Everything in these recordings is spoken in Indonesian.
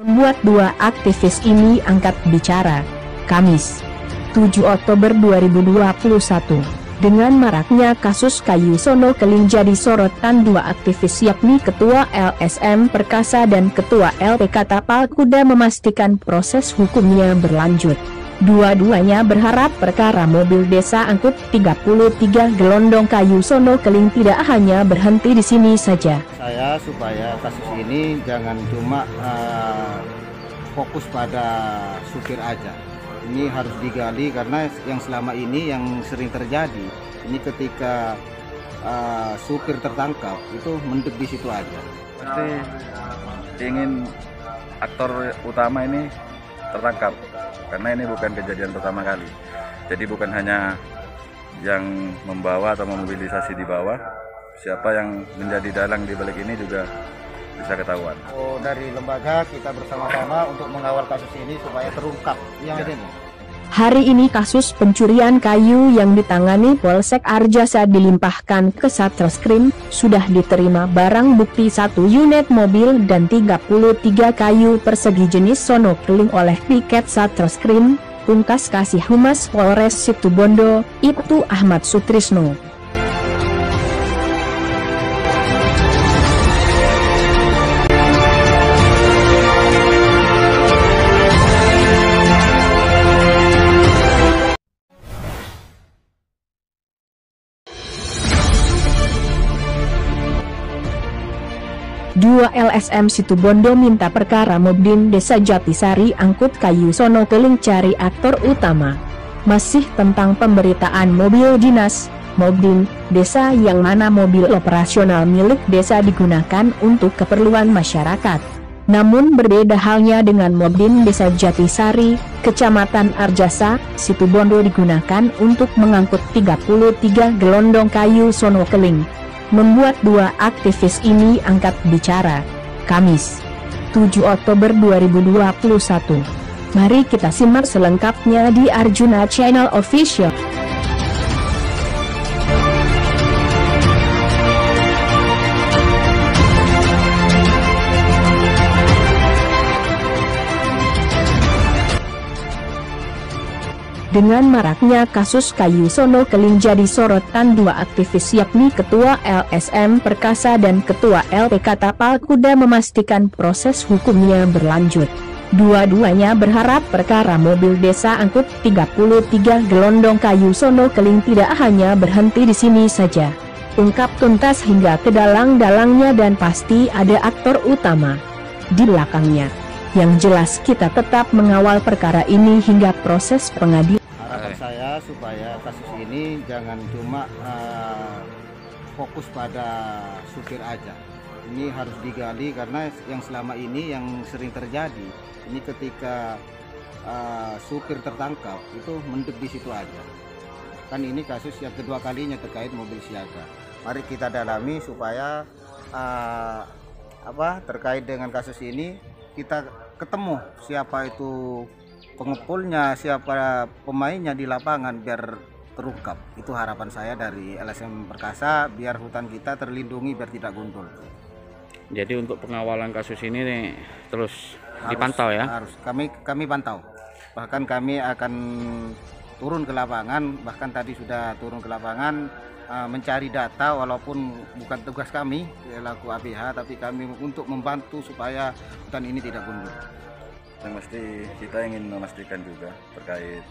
Membuat dua aktivis ini angkat bicara. Kamis, 7 Oktober 2021. Dengan maraknya kasus Kayu Sono Keling jadi sorotan dua aktivis yakni Ketua LSM Perkasa dan Ketua LPK Tapal Kuda memastikan proses hukumnya berlanjut. Dua-duanya berharap perkara mobil desa angkut 33 gelondong Kayu Sono Keling tidak hanya berhenti di sini saja. Saya supaya kasus ini jangan cuma fokus pada supir aja. Ini harus digali karena yang selama ini yang sering terjadi ini ketika supir tertangkap itu mendek di situ aja. Pasti ingin aktor utama ini tertangkap karena ini bukan kejadian pertama kali. Jadi bukan hanya yang membawa atau memobilisasi di bawah, siapa yang menjadi dalang di balik ini juga bisa ketahuan. Dari lembaga kita bersama-sama untuk mengawal kasus ini supaya terungkap. Yang ini. Hari ini kasus pencurian kayu yang ditangani Polsek Arjasa dilimpahkan ke Satreskrim, sudah diterima barang bukti 1 unit mobil dan 33 kayu persegi jenis Sono Keling oleh piket Satreskrim, Pungkas Kasih Humas Polres Situbondo, Ibtu Ahmad Sutrisno. Dua LSM Situbondo minta perkara Mobdin Desa Jatisari angkut Kayu Sono Keling cari aktor utama. Masih tentang pemberitaan mobil dinas, Mobdin Desa yang mana mobil operasional milik desa digunakan untuk keperluan masyarakat. Namun berbeda halnya dengan Mobdin Desa Jatisari, Kecamatan Arjasa, Situbondo digunakan untuk mengangkut 33 gelondong Kayu Sono Keling. Membuat dua aktivis ini angkat bicara. Kamis, 7 Oktober 2021. Mari kita simak selengkapnya di Arjuna Channel Official. Dengan maraknya kasus Kayu Sono Keling jadi sorotan dua aktivis yakni Ketua LSM Perkasa dan Ketua LPK Tapal Kuda memastikan proses hukumnya berlanjut. Dua-duanya berharap perkara mobil desa angkut 33 gelondong Kayu Sono Keling tidak hanya berhenti di sini saja. Ungkap tuntas hingga ke dalang-dalangnya dan pasti ada aktor utama di belakangnya. Yang jelas kita tetap mengawal perkara ini hingga proses pengadilan. Harapan saya supaya kasus ini jangan cuma fokus pada supir aja. Ini harus digali karena yang selama ini yang sering terjadi ini ketika supir tertangkap itu mendek di situ aja. Kan ini kasus yang kedua kalinya terkait mobil siaga. Mari kita dalami supaya terkait dengan kasus ini kita ketemu siapa itu pengepulnya, siapa pemainnya di lapangan biar terungkap. Itu harapan saya dari LSM Perkasa biar hutan kita terlindungi biar tidak gundul. Jadi untuk pengawalan kasus ini nih, terus dipantau ya? Harus kami pantau. Bahkan kami akan turun ke lapangan, bahkan tadi sudah turun ke lapangan mencari data walaupun bukan tugas kami selaku APH, tapi kami untuk membantu supaya hutan ini tidak gundul. Yang pasti kita ingin memastikan juga terkait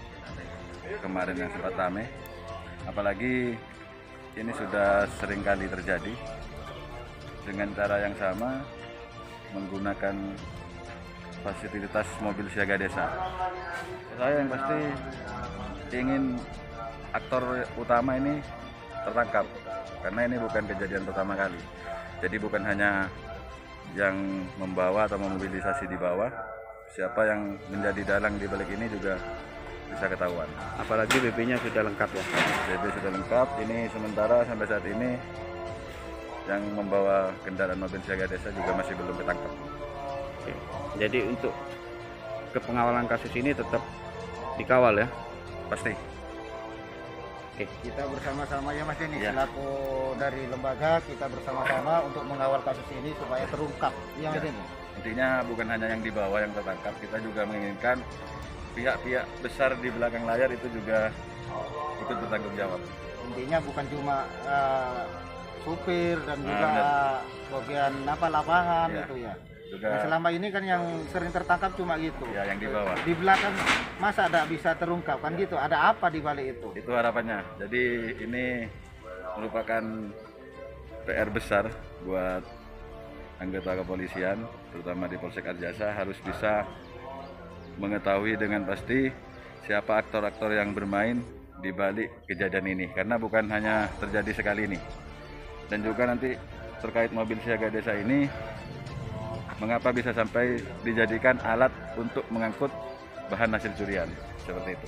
kemarin yang sempat ramai, apalagi ini sudah sering kali terjadi dengan cara yang sama menggunakan fasilitas mobil siaga desa. Saya yang pasti ingin aktor utama ini tertangkap karena ini bukan kejadian pertama kali. Jadi bukan hanya yang membawa atau memobilisasi di bawah, siapa yang menjadi dalang di balik ini juga bisa ketahuan. Apalagi BP-nya sudah lengkap ya? BP sudah lengkap. Ini sementara sampai saat ini yang membawa kendaraan mobil siaga desa juga masih belum ditangkap. Oke. Jadi untuk kepengawalan kasus ini tetap dikawal ya? Pasti. Oke. Kita bersama-sama ya Mas Denny, Ya. selaku dari lembaga kita bersama-sama untuk mengawal kasus ini supaya terungkap. Yang ini. Intinya bukan hanya yang di bawah yang tertangkap, kita juga menginginkan pihak-pihak besar di belakang layar itu juga ikut bertanggung jawab. Intinya bukan cuma supir dan juga bagian lapangan gitu ya. Juga, nah, selama ini kan yang sering tertangkap cuma gitu. Ya, yang di bawah. Di belakang masa ada bisa terungkap kan gitu. Ada apa di balik itu? Itu harapannya. Jadi ini merupakan PR besar buat anggota kepolisian, terutama di Polsek Arjasa, harus bisa mengetahui dengan pasti siapa aktor-aktor yang bermain di balik kejadian ini. Karena bukan hanya terjadi sekali ini. Dan juga nanti terkait mobil siaga desa ini, mengapa bisa sampai dijadikan alat untuk mengangkut bahan hasil curian seperti itu.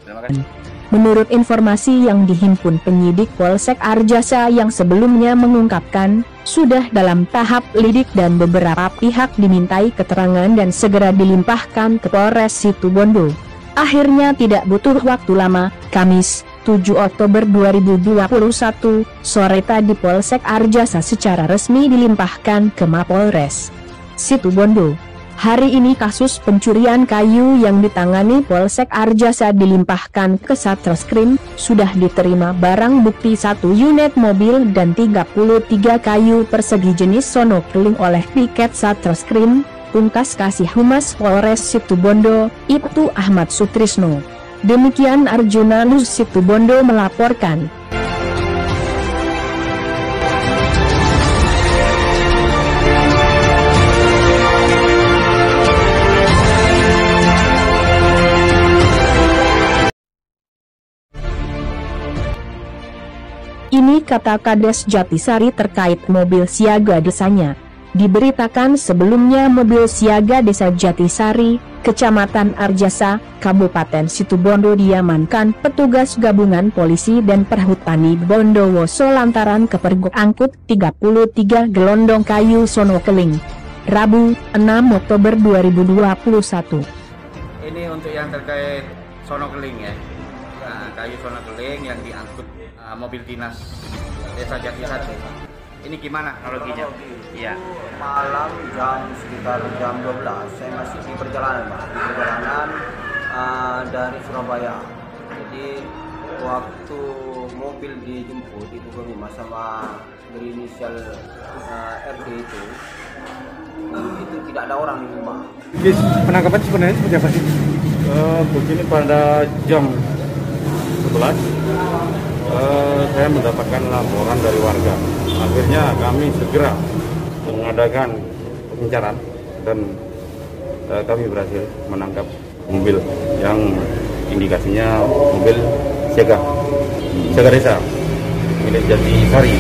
Terima kasih. Menurut informasi yang dihimpun penyidik Polsek Arjasa yang sebelumnya mengungkapkan, sudah dalam tahap lidik dan beberapa pihak dimintai keterangan dan segera dilimpahkan ke Polres Situbondo. Akhirnya tidak butuh waktu lama, Kamis 7 Oktober 2021, sore tadi Polsek Arjasa secara resmi dilimpahkan ke Mapolres Situbondo. Hari ini kasus pencurian kayu yang ditangani Polsek Arjasa dilimpahkan ke Satreskrim, sudah diterima barang bukti 1 unit mobil dan 33 kayu persegi jenis sono keling oleh piket Satreskrim, pungkas Kasih Humas Polres Situbondo, Ibtu Ahmad Sutrisno. Demikian Arjuna News Situbondo melaporkan. Ini kata Kades Jatisari terkait mobil siaga desanya. Diberitakan sebelumnya mobil siaga desa Jatisari, Kecamatan Arjasa, Kabupaten Situbondo diamankan petugas gabungan polisi dan Perhutani Bondowoso lantaran kepergok angkut 33 gelondong kayu sono keling. Rabu, 6 Oktober 2021. Ini untuk yang terkait sono keling ya. Nah, kayu sono keling yang diangkut mobil dinas desa Jatisari. Ini gimana kronologinya? Iya. Malam sekitar jam 12 saya masih di perjalanan, Pak. Di perjalanan dari Surabaya. Jadi waktu mobil dijemput itu ke rumah sama berinisial RD itu tidak ada orang di rumah. Penangkapan sebenarnya seperti apa sih? Begini, pada jam 11 saya mendapatkan laporan dari warga. Akhirnya kami segera mengadakan pengejaran dan kami berhasil menangkap mobil yang indikasinya mobil siaga desa milik Jatisari.